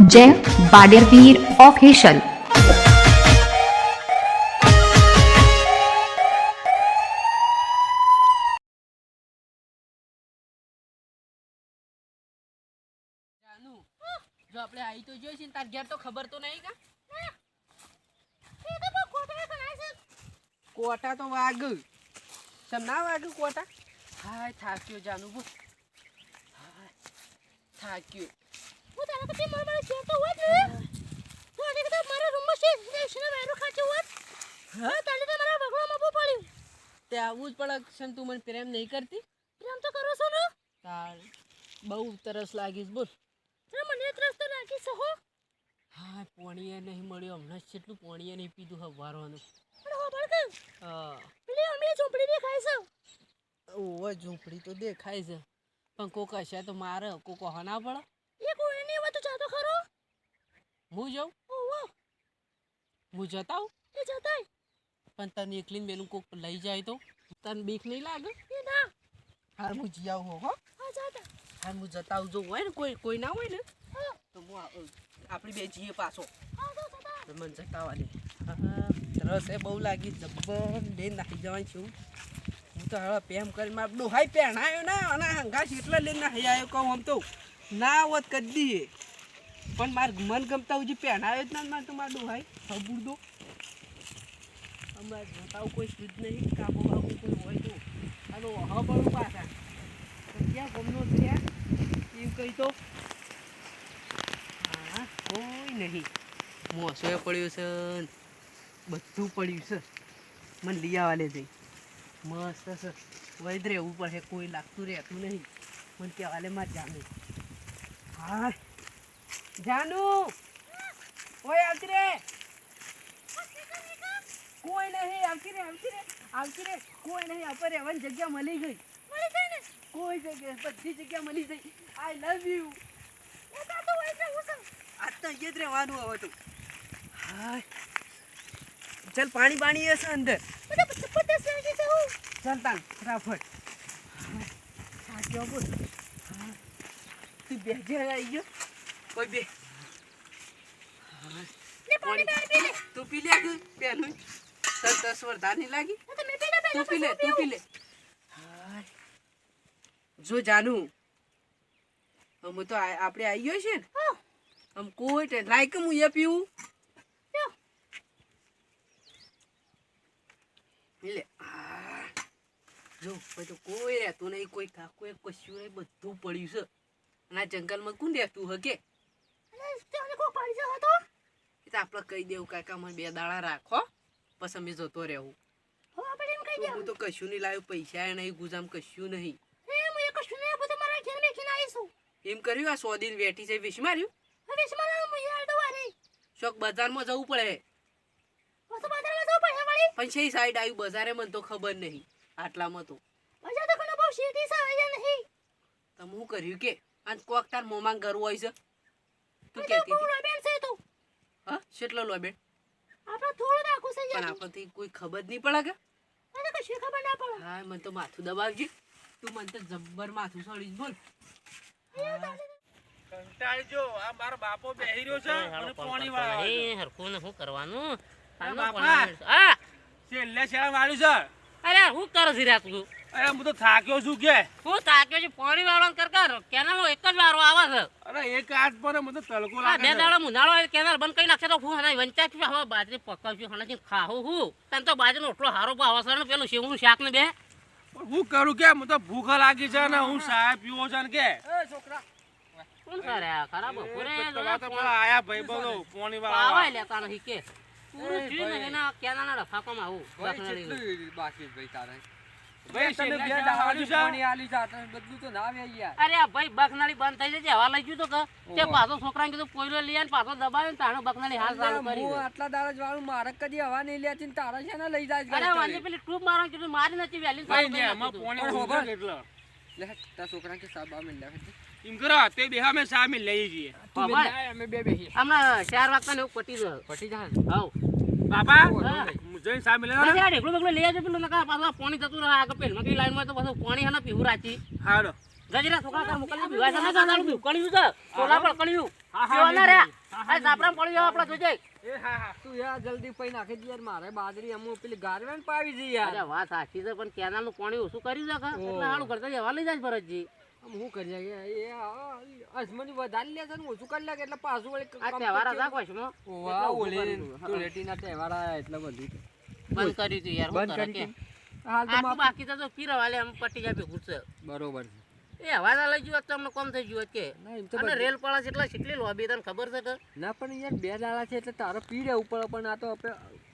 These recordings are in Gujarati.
जय बाडेरवीर ऑफिशियल। જો આપણે આવી તો જોઈશે ને તાર ઘેર તો ખબર તો નહીં કા કોટા તો વાગ સમ ના વાગ કોટા હાય થાક્યો જાનું બો હાય થાક્યો હું તારા કતે મારા ઘેર તો હોત ને તો આને કતે મારા રૂમમાં છે સ્ટેશન વાયરો ખાચો હોત હા તાલે તો મારા બગડામાં બો પડ્યું તે આવું જ પડે સમ તું મને પ્રેમ નહીં કરતી પ્રેમ તો કરો છો ને તાર બહુ તરસ લાગીશ બોલ તે મને ત્રસ તો લાગી છે હો હા પાણીએ નહીં મળ્યો હમણાં કેટલું પાણીએ નહીં પીધું હવારવાનું પણ હો બળક હા પેલી અમે ઝૂંપડી દેખાય છે ઓવે ઝૂંપડી તો દેખાય છે પણ કોક હશે તો મારે કોક હના પડે એ કોઈ નહીં હોય તો જાતો ખરો હું જાઉં ઓવો હું જતા આવું એ જતાય પણ તને એકલીને બેનું કોક લઈ જાય તો તને બીક નહીં લાગે એ ના હાર હું જી આવું હો હા જાતા હાર હું જતા આવું જો હોય ને કોઈ ના હોય ને હા તો હું આપણી બે જઈએ પાછો હા તો જતા તો મને જતા વાલે રસ એ બહુ લાગી જબ્બર લઈને નાખી જવાની છું હું તો હવે પેમ કરી મારે ડોહાઈ પહેણાયો ના અને હંગાશ એટલે લઈને નાખી આવ્યો કહું આમ તો ના હોત કદી પણ મારે મન ગમતા હું જે પહેણાયો જ ના મારે તો મારે ડોહાઈ હબુર દો અમારે જોતા કોઈ સ્વીટ નહીં કાબુ બાબુ કોઈ હોય તો હાલો હબળું પાછા ક્યાં ગમનો છે યાર એવું કહી તો હા કોઈ નહીં મોસોએ પડ્યું છે બધું પડ્યું છે મને લઈ આવવા લે જઈ મસ્ત છે વૈદ રહેવું પડે કોઈ લાગતું રહેતું નહીં મને કહેવા લે મારે જાનું હા જાનું ઓય આવતી રે કોઈ નહીં આવતી રે કોઈ નહીં આપણે રહેવાની જગ્યા મળી ગઈ મળી જાય ને કોઈ જગ્યા બધી જગ્યા મળી ગઈ આઈ લવ યુ એ તો હોય છે હું સમ આજ તો અહીંયા જ રહેવાનું હવે તો હા ચાલ પાણી હશે અંદર બધા પચાસ લાગી છે હું ચાલ તાન ફટાફટ હા કેવો બોલ હા તું બેજે આવી ગયો કોઈ બે ને પાણી બહાર પી લે તું પી લે કે પેલું તર 10 વર્ષ નહીં લાગી તો મેં પીડા તું પી લે હા જો જાનું અમે તો આપણે આવી ગયો છે ને હા આમ કોઈ લાઈક હું એ પીવું લે જો તો કોઈ રહેતું નહીં કોઈ કાકો કશું નહીં બધું પડ્યું છે અને આ જંગલમાં કોણ રહેતું હકે અને તને કો પાડી જ હતો એ તો આપણે કહી દેવું કાકા મને 2 દાડા રાખો પછી અમે જતો રહેવું હો આપણે એમ કહી દે હું તો કશું નહીં લાવ્યું પૈસા નહીં ગુજામ કશું નહીં એ હું એક કશું નહીં બધું મારા ઘેર મેકીને આવીશું એમ કર્યું આ 100 દિન વેઠી છે વિશ માર્યું હવે મારા હું યાર દવાની શોક બજારમાં જવું પડે બસ બાજારમાં જવું પડે વાળી પણ છે સાઈડ આવ્યું બજારે મને તો ખબર નહીં આટલામાં તો બજાર તો કોનો બહુ સીટી છે અહીંયા નહીં તમે શું કર્યું કે આજ કોક તાર મોમાં ગરુ હોય છે તું તો કહેતી પૂરો બેન છે તું હા કેટલો લો બેન આપણે થોડું રાખું છે પણ યાર આપણથી કોઈ ખબર નહીં પડે કે મને કશું ખબર ના પડે હા મને તો માથું દબાવજે તું મને તો જબ્બર માથું સળીશ બોલ કંટાળજો આ મારો બાપો બેહી રહ્યો છે અને પાણી વાળો એ હરખું ને શું કરવાનું બાપા હા છેલ્લે શેલા માર્યું છે અરે હું કરો છે રે તું અરે હું તો થાક્યો છું કે હું થાક્યો છું પાણી વાળવાનું કર કેનાલ એક જ વારો આવે છે અરે એક હાથ પર મને તડકો આ લાગે બે છે દાડા મુનાળો આવે કેનાલ બંધ કરી નાખશે તો હું હના વંચા છું હવે બાજરી પકાવશું હનાથી ખાવું હું તને તો બાજરીનો ઓટલો હારો ભાવ છે ને પેલું શેવનું શાક ને બે પણ હું કરું કે મને તો ભૂખ લાગી છે ને હું સાહેબ પીવો છે ને કે છોકરા કોણ કરે આ ખરાબ બપોરે પેલા તો પેલા આયા ભાઈ બધો પાણી પાવાય વાળા લેતા નથી કે પૂરું થયું ને એના કેનાલના રફાકોમાં આવું બાકી ભાઈ તારે ભાઈ તમે છેલ્લે બે શેલા દાડા માર્યું છે પાણી આલી જા તમે બધું તો ના આવે યાર અરે આ ભાઈ બખનાળી બંધ થઈ જશે હવા લઈ ગયું તો કે તે પાછો છોકરાને કીધું પોઈલો લઈ આવીને પાછો દબાવ્યો ને તાણો બખનાળી હાલ ચાલુ કરી હું આટલા દાડા જ વાળું મારે કદી હવા નહીં લેતી ને તારા છે ને લઈ જાય અરે વાંચી પેલી ટ્યુબ મારવાનું કીધું મારી નથી વહેલી ભાઈ ને આમાં પાણી પણ ઉતરે એટલે લે તારા છોકરા કે સાબ આ મિલ લે એમ કરો તે બેહા મે સામે લઈ જઈએ અમે બે બેહી હમણાં 4 વાગતા ને એવું પટી જાય પટી જા હાવ બાપા હા. જઈને સામે લેવા પછી આ ઢેકડું બેકડું લઈ આવજો પેલું નકા પાછા પાણી જતું રહે આગળ પેલમાં કઈ લાઈનમાં તો પાછું પાણી હે ને પીવું રાચી હાલો ગજરા છોકરા કર મોકલી બીવા છે ના જાનારું બીકણ્યું છે ટોલા પર કણ્યું કેવા ના રે આ જાપરામ પડી જાવ આપડા જોજે તું યાર જલ્દી પૈ નાખી દે યાર મારે બાજરી અમુ પેલી ગારવેન પાવી જી યાર અરે વાત સાચી છે પણ કેનાલ નું પાણી ઓછું કર્યું છે કે એટલે હાલું કરતા જવા લઈ જાય ભરતજી હું કરી એ અજમની વધારી લે છે ને ઓછું કરી લે એટલે પાછું વળી આ તહેવાર હતા કોશમાં ઓવા ઓલે તો રેટીના તહેવાર આયા એટલે બધું બંધ કર્યું તું યાર બંધ બંધ કરી કરી કે હાલ તો આ બાકી તો પીરવાલે આમ પટ્ટી જાય ભેગું છે બરોબર છે એ હવા લઈ ગયો તો અમને કોમ થઈ ગયું કે ના એમ તો અને રેલ પાળા જેટલા કેટલી લોબી તને ખબર છે કે ના પણ યાર બે દાડા છે એટલે તારે પી રહેવું પડે પણ આ તો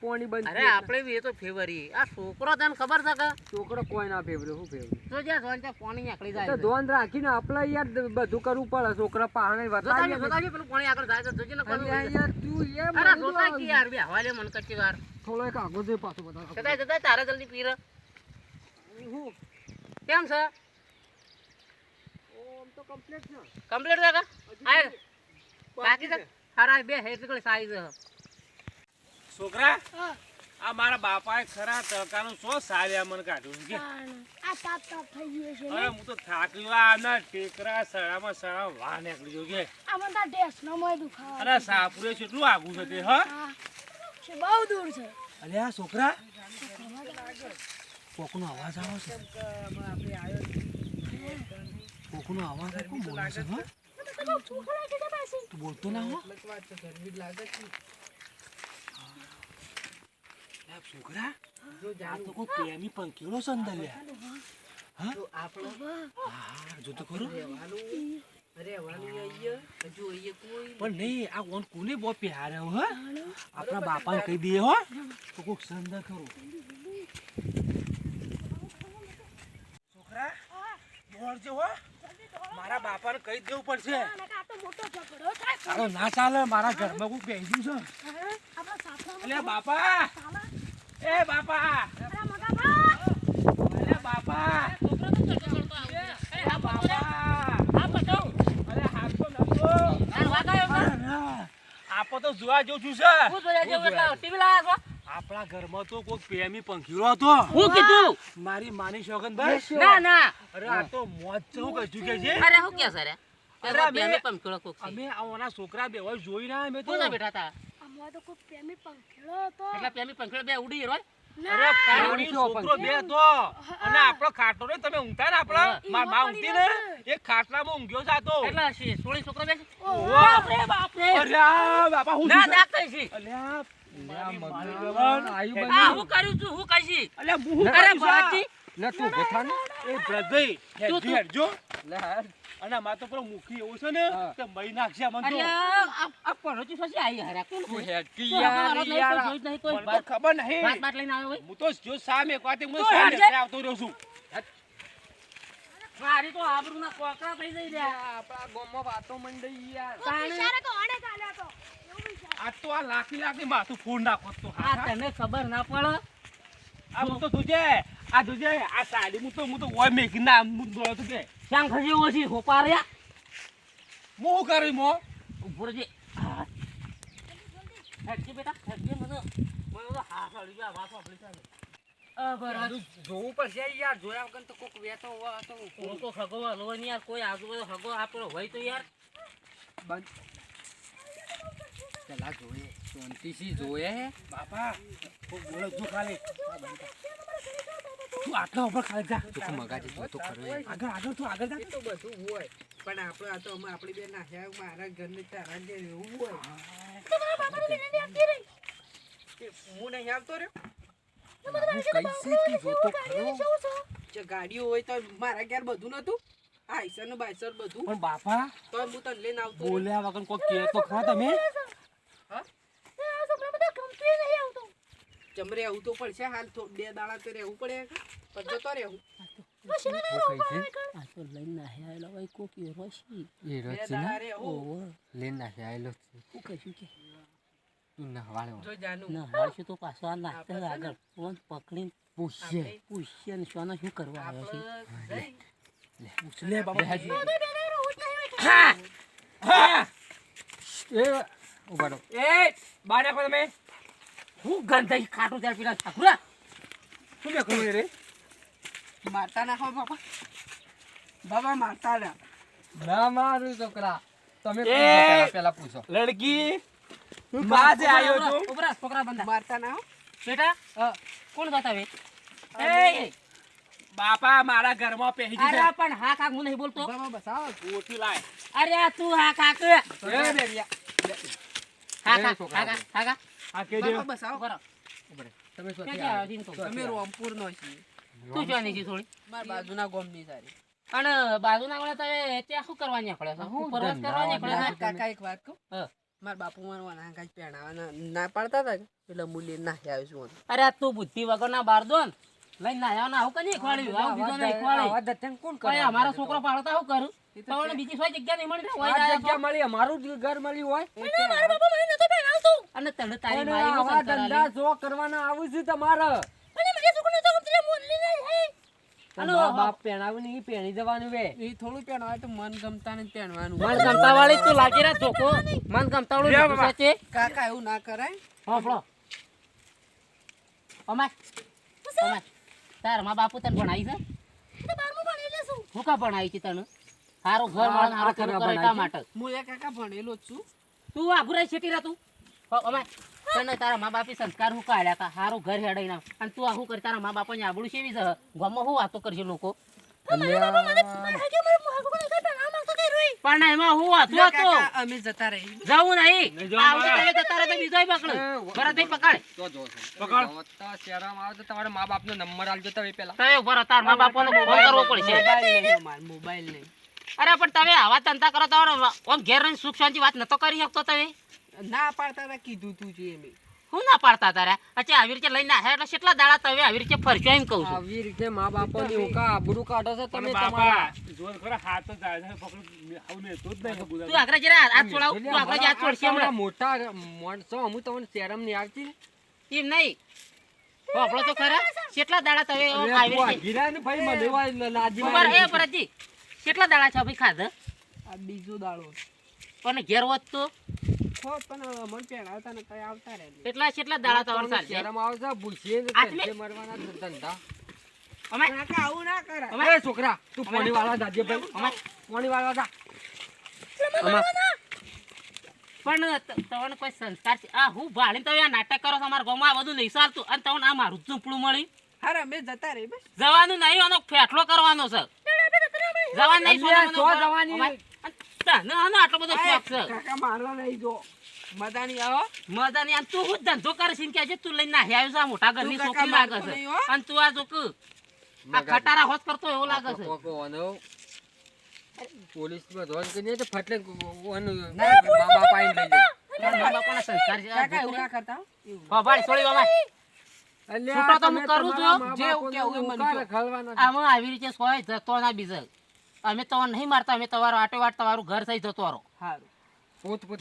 પોણી બંધ અરે આપણે બી એ તો ફેવરી આ છોકરો તને ખબર છે કે છોકરો કોઈ ના ફેવરે શું ફેવરે તો જ્યાં જોન ત્યાં પાણી નીકળી જાય તો ધોન રાખીને આપણે યાર બધું કરવું પડે છોકરા પાહણે જોતાજી વતાવીએ જોતાજી પેલું પાણી આગળ જાય તો જોજે ને અરે કોણ યાર તું એ અરે જોતા કે યાર બે હવાલે મન કરતી વાર થોડો એક આગો દે પાછો બધા જતા જતા તારે જલ્દી પીર કેમ છે ઓમ તો કમ્પ્લીટ છે કમ્પ્લીટ છે કા આ બાકી તો ખરા બે હેર નીકળી સાઈઝ છોકરા આ મારા બાપાએ ખરા તડકાનું સો સાલ્યા મને કાઢ્યું છે આ તાપ તાપ થઈ ગયો છે અરે હું તો થાક્યો આના ટેકરા સળામાં સળા વાહ નીકળી ગયો કે આમાં તા ટેસ્ટ નો મોય દુખાવા અરે સાપુરે કેટલું આગું છે તે હા છે બહુ દૂર છે અરે આ છોકરા કોકનો અવાજ આવે છે કોકનો અવાજ આવે કોણ બોલે છે હા તમે છોકરા કે પાસે તું બોલતો ના હો લે છોકરા આ તો કોઈ પ્રેમી પંખીડો છે અંદર લે હા હા જો તો ખરું પણ નહીં આ કોણ કોને બહુ પ્યારે હો હા આપણા બાપાને કહી દઈએ હો તો કોક સંદર ખરું છોકરા દોડજે હો મારા બાપાને કહી દેવું પડશે આ તો મોટો ઝઘડો થાય તારો ના ચાલે મારા ઘરમાં કોક બેસી છે આપણા સાસરા અલે બાપા એ બાપા અરે મગાબા અલે બાપા છોકરો તો ચડતો ચડતો આવે એ હા બાપા હા પટો અરે હાથ તો નતો તાર વાત આવ્યો આપો તો જોવા જેવું છું છે હું જોયા જેવું એટલે ટીવી લાયા છો આપણા ઘરમાં તો કોઈ પ્રેમી પંખીડો હતો હું કીધું મારી માની શોગન ભાઈ ના ના અરે આ તો મોજ છે હું કશું કે છે અરે હું કે સર અરે અરે અમે- બે પમ કેળો કોક છે અમે આવના છોકરા બે હોય જોઈ ના અમે તો કોના બેઠા હતા આમાં તો કોઈ પ્રેમી પંખેડો હતો એટલે પેમી પંખેડો બે ઉડી રોય અરે કાળી છોકરો બે હતો અને આપણો ખાટલો ને તમે ઊંઘતા ને આપણા માર માં ઊંઘતી ને એક ખાટલામાં ઊંઘ્યો જાતો એટલે સોળી છોકરો બે વાહ. બાપ રે અરે આ બાપા હું ના ના કઈ છે અલ્યા મારી માની આયુ જવાન. આ હું કર્યું છું હું કઈ છે અલ્યા હું અરે કર્યું છે? ભરતજી ના તું ગોઠા ને એ બ્રધઈ તું- હેડજો લે હાર અને માર તો પેલો મુખી એવું છે ને હા. કે મહી નાખશે મને અરે તો આ પરચી ફસી આવી હરા કોણ તું છે હેડકી કોઈ યાર જોઈ યાર નહીં કોઈ મને તો ખબર નહીં વાત બાત લઈને આવ્યો ભાઈ હું તો જો સામે એક વાતે હું તો સામે હેડજે. આવતો રહ્યો છું મારી તો આબરૂના કોકરા થઈ જઈ રહ્યા આપણા ગામમાં વાતો મંડઈ યાર વિચારે તો આડે ચાલ્યો હતો એવું વિચાર આ તો આ લાખી માથું ફોડ નાખો તો આ તને ખબર ના પડે આ હું તો તુજે આ સાડી હું તો ઓય મેકી ના હું દોડતો કે શ્યામ ખજી ઓછી હોપાર્યા હું શું કરી મો ઉભો રહેજે હેડજે બેટા હેડજે મને તો હાથ અડી ગયા વાત આપણી સાથે બરાબર જોવું પડશે યાર જોયા વગર તો કોક વેતો હોય તો હું તો હગો હલવો નહીં યાર કોઈ આજુબાજુ હગો આપણો હોય તો યાર બંધ પેલા જોઈએ શાંતિથી જોઈએ બાપા કોઈ બોલે જો ખાલી તું આટલા ઉપર ખાલી જા તું મગાજી જો તો ખરો યાર. આગળ તું આગળ જા એ તો બધું હોય પણ આપણે આ તો અમે આપણી બે નાખ્યા મારા ઘરને તારા ઘેર એવું હોય તમારા બાપાને લઈને બી આવતી રહી કે હું નહીં આવતો રહ્યો હું કઈસે તું જો તો ખરો શું છો જે ગાડીઓ હોય તો મારા ઘેર બધું નતું આઈસર ને બાઈસર બધું પણ બાપા તો હું તને લઈને આવતો રહ્યો. બોલ્યા વગર કોઈ કે તો ખરા તમે આ છોકરા બધા ગમતું નહીં આવતું જમરે આવું તો પડશે હાલ તો 2 દાડા તો રહેવું પડે પણ જતો રહેવું પછી મને હું કઈસે આ તો લઈને નાહ્યા ભાઈ કોક એરો છે એ 2 રચી દાડા ના રહેવું લેન નાખે આયલો છે હું કહીશું કે તું ના વાળો જો જાનું ના હાલશે તો પાછો આ નાખતા જ આગળ ફોન પકડીને પૂછે પૂછ્યા ને સોના શું કરવા આવ્યો છે આપણે લે બાપા એ ઉભા રહો એ બહાર નાખો તમે હું ગંધાઈ ખાટું ત્યાં પેલા ઠાકુરા શું લે કરું રે મારતા ના હો બાપા બાબા મારતા રહ્યા. ના મારું છોકરા તમે એ! પેલા પૂછો લડકી માં જે આવ્યો છું ઉભરા છોકરા બંધા મારતા ના હો. બેટા કોણ બતાવે એ બાપા મારા ઘરમાં પહેરી અરે દીધા પણ હા કાક હું નહીં બોલતો બાબા બસાવો. ગોઠી લાય અરે તું હા કાક એ બેરિયા. હા એ કાક છોકરા. હા કાક હા કાક આ કે બાબા બસાવો. બરો તમે શું ક્યાં ક્યાં આવીને કહું? અમે રોમપુરનો છીએ. તું જોવાની છે થોડી મારા બાજુના ગામની સારી. અને બાજુના વાળા તમે ત્યાં શું કરવા નીકળ્યો છો હું પરવાસ કરવા નીકળ્યો મારા છો? કાકા એક વાત કહું. હા. મારા બાપુ મારું અનાજ પહેણાવાના ના પાડતા હતા કે એટલે હું લઈને નાહી આવ્યો છું અંદર. અરે આ તું બુદ્ધિ વગરના બાર દો ને લઈને ના આવ્યો ને આવું કઈ ખવાડ્યું આવું બીજો નહીં ખવાડ્યું આવા ધત્યાને કોણ કોઈ કરે? અમારો છોકરો પાડતા હું કરું તો એને બીજી કોઈ જગ્યા નહીં મળી હોય આ જાય જગ્યા તો. મળી અમારું જ ઘર મળ્યું હોય મારા બાપા મને નતો પહેરાવતો. અને તને તારી અને મારી આવા સંસ્કાર ધંધા આલી. જો કરવાના આવું છે તમારે અને મને છોકરો નતો ગમતો એટલે મોનલી નહીં હે. અને મા બાપ પહેણાવું નહીં પહેણી જવાનું વે એ થોડું પહેરવાય તો મન ગમતા ને પહેરવાનું. મન ગમતા વાળી તું લાગી રહ્યા ચોખ્ખો મન ગમતા વાળું લીધું સાચે કાકા એવું ના કરાય. હોપડો અમાય અમાય તાર મા બાપુ તને ભણાવી છે તો 12મું ભણી લેશું. હું કા ભણાવી છે તને હારું ઘર મળે હારું ઘર કરે એટલા માટે હું એ કાકા ભણેલો જ છું. તું આઘુરાઈ છેટી રહે તું અમાય તને તારા મા બાપે સંસ્કાર હું કાઢ્યા હતા હારું ઘર હેડાઈ ના અને તું આખું કરી તારા મા બાપાને આબડું સેવી છે ગામમાં હું વાતો કરશે લોકો મારા હાજે મારા મોહાકો કોને કઈ પહેરાવ માંગતો કે રોઈ. પણ એમાં હું વાતો લે હતો કાકા અમે જતા રહી. જવું નહીં નહીં જવાનું આવતો મારા. તમે જતા રહે તો બીજોય પકડ ભરતભાઈ પકડ તો જો છો. પકડ. આવતા શહેરમાં આવે તો તમારા મા બાપનો નંબર આલજો તમે પેલા તમે ઉભા રહો તાર મા બાપાનો ફોન કરવો પડશે મોબાઈલ નહીં અમારે, મોબાઈલ નહીં. અરે પણ તમે આવા ધંધા કરો તો આમ ઘેર રહીને સુખ શાંતિ વાત નતો કરી શકતો તમે ના પાડતા હતા કીધું તું છે એમ. હું ના પાડતા તારા અચ્છા આવી રીતે લઈને આવ્યા એટલે કેટલા દાડા તમે આવી રીતે ફરશો એમ કહું છું આવી રીતે મા બાપોની ઉકા આબરૂ કાઢો છો તમે પણ તમારા બાપા જોર ખરા હાથ જ જાય છે પકડ આવું ને તો જ નહીં તું ગુદા આગળ જરા હાથ છોડાવ તું આગળ જ હાથ છોડશે તમારા હમણાં મોટા માણસો હું તમને શેરમ નહીં આવતી ને એમ નહીં આપણો તો ખરા કેટલા દાડા તમે આમ અરે આવી તું આ રીતે ગિરાને ભાઈ મને વાય લાજી ઉભા રહો, એ ભરતજી કેટલા દાડા છે ભાઈ ખાધા આ બીજો દાડો. પણ ઘેર હોત તો ખો પણ મને પહેરાવતા ને તઈ આવતા રહે. કેટલા દાડા તમારે ચાલશે શેરમ આવે છે ભૂસીએ ને હાથમે? ધંધે મરવાના ધંધા અમે કાકા આવું ના કરાય. એ છોકરા તું પાણી વાળવા જાજે ભાઈ અમાય. પાણી વાળવા જા પણ તમને કોઈ સંસ્કાર છે આ હું ભાળીને તમે આ નાટક કરો છો અમારા ગામમાં આ બધું નહીં ચાલતું અને તમને આ મારું ઝૂંપડું મળી હારે અમે જતા રહી બસ. જવાનું નહીં આનો ફેંટલો કરવાનો છે જવાનું નહીં અલ્યા, સોનાનો સો જવાની. અમાય. તને આનો આટલો બધો શોખ છે કાકા મારવા નહીં જો. મજા નહીં આવો. મજા નહીં અને તું હું ધંધો કરીશ એમ કે છે તું લઈને નાહી આવ્યો છે આ મોટા ઘરની તું છોકરી કાકા લાગે મારતો છે નહીં હો. અને તું આ જોક આ ખટારા હોશ કરતો એવો લાગે છે પોલીસ માં ધોન કરીને તો ફટલે ના, મા બાપ આઈને લઈ જાય તારા મા બાપાના સંસ્કાર છે આ કાકા એવું જોક. ના કરતા હો. એવું. હો, ભાઈ, છોડી બાબા. અલ્યા, છૂટો તો હું તમે કરું તમારા છું. મા જે બાપોને કેવું એ મને ઉકાળે કહો. ખવડાવવાના. આમાં આવી રીતે સોય જતો ના બીજે અમે તો નહીં મારતા અમે તમારો આટો વાટ તમારું ઘર થઈ જતો રહો હારું.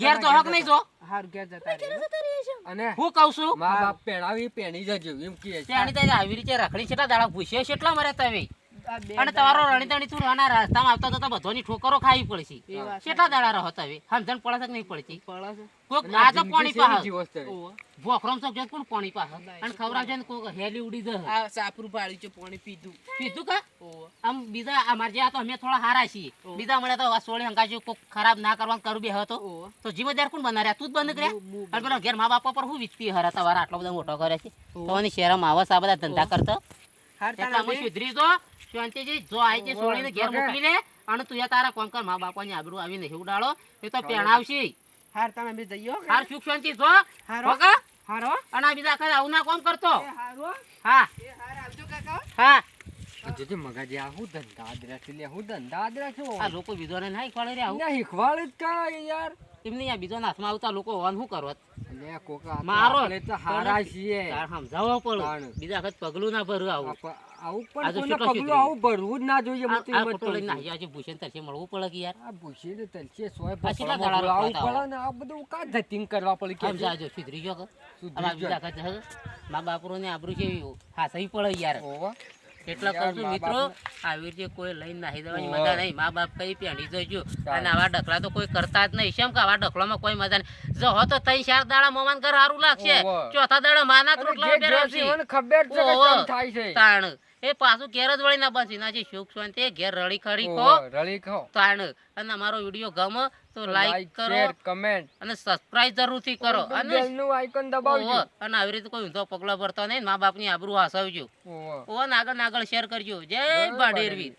ઘેર તો હક નહીં જો હારું ઘેર જતા રહી. અને હું કહું છું મા બાપ પહેણાવી પહેણી જજો એમ કહે છે. ત્યાંની ત્યાં આવી રીતે રખડી કેટલા દાડા ભૂસ્યો કેટલા મરે તમે આ બે અને તમારો રણીતણી તું આના રસ્તામાં આવતા તો બધોની ઠોકરો ખાવી પડશે એ વાત કેટલા દાડા રહો તમે સમજણ પડે છે કે નહીં પડતી પડે છે. કોક અને આ તો જિંદગી પાણી શેની પાસે જીવસ છે? ઓહો. ભોખરામ ચોક જતો કોણ પાણી પાસે અને ખવડાવજો ને કોક હેલી ઉડી જશે આ સાપરું પાડ્યું છે પાણી પીધું. પીધું કા ઓહો. આમ બીજા અમાર જે આ તો અમે થોડા હારા છીએ બીજા મળે તો સોળી હંકાજી કોક ખરાબ ના કરવાનું કરું બે હતો ઓહો. તો જીવનદાર કોણ બનાવ્યા તું જ બંધ કર્યા હું અને પેલા ઘેર મા બાપા પર હું વીતતી હરા તમારા આટલો બધો મોટો કરે છે તો એની શહેરમાં આવા આ બધા ધંધા કરતો હાર એટલે તાણા અમે બે. સુધરી જો શાંતિજી જો આઈ છે સોળીને ઘેર મોકલી લે અને તું એ તારા કોમ કર મા બાપાની આબરૂ આવી નહીં ઉડાડો એ તો પહેણાવશી હાર તાણા બે જઈએ હો. હાર સુખ શાંતિ જો હારો. હોકા હારો. અને આ બીજા આવું ના કોમ કરતો એ હારો. હા એ હાર આવજો કાકા. હા જોજે મગાજી આ હું ધંધા આદરા લે હું ધંધા આદરા છું આ લોકો બીજોને ના ખવાડે રે આવું ના શીખવાડ જ કા યાર એમની આ બીજો હાથમાં આવતા લોકો ઓન શું કરવત અલ્યા કોકા મારો. આપણે તો હારા છીએ તાર સમજાવવો પડે તાણ. બીજા વખત પગલું ના ભરું આવું આવું આ પણ તો કોઈને છૂટો પગલું છૂટરી. આવું ભરવું જ ના જોઈએ હું તો આ એમ જ ફોટો કહું લઈને છું. નાહી આજે ભૂષણ તરસે મળવું પડે કે યાર આ ભૂસીને તલસે સોય આ કેટલા પકડવામાં દાડા આવું રખડતા પડે ને આ બધું કા ધતિંગ કરવા પડે કે આમ જાજો સુધરી ગયો કે સુધરી આમાં બીજા વખત જશે. મા બાપરો ને આબરૂ છે હા સહી પડે યાર ઓવા એટલે યાર, કહું છું મા મિત્રો બાપને- આવી રીતે કોઈ લઈને નાહી દેવાની ઓહો. મજા નહીં મા બાપ કઈ પહેણી જજો સારું. અને આવા ડખલા તો કોઈ કરતા જ નહીં કેમ કે આવા ડખલામાં કોઈ મજા નહીં જો હો તો ત્રણ ચાર દાડા મોમાન ઘર સારું લાગશે ઓહો. ચોથા દાડા માના અને રોટલા જે બેરાવશે. જોશે એને ખબર છે કે ઓહો. કેમ થાય છે તાણ એ પાછું ઘેર જ વળી ના બસ એનાથી સુખ શાંતિ ઘેર રળી ખરી ખો રળી ખો તાણ અને અમારો વિડીયો ગમે તો લાઈક કરો શેર કમેન્ટ અને સબસ્ક્રાઇબ જરૂરથી કરો અને બેલ નું આઇકન દબાવજો ઓહો, અને આવી રીતે કોઈ ઊંધો પગલો ભરતો નહીં મા બાપની આબરૂ હાસવજો ઓહો. ઓન આગળ ને આગળ શેર કરજો જય બાડેરવીર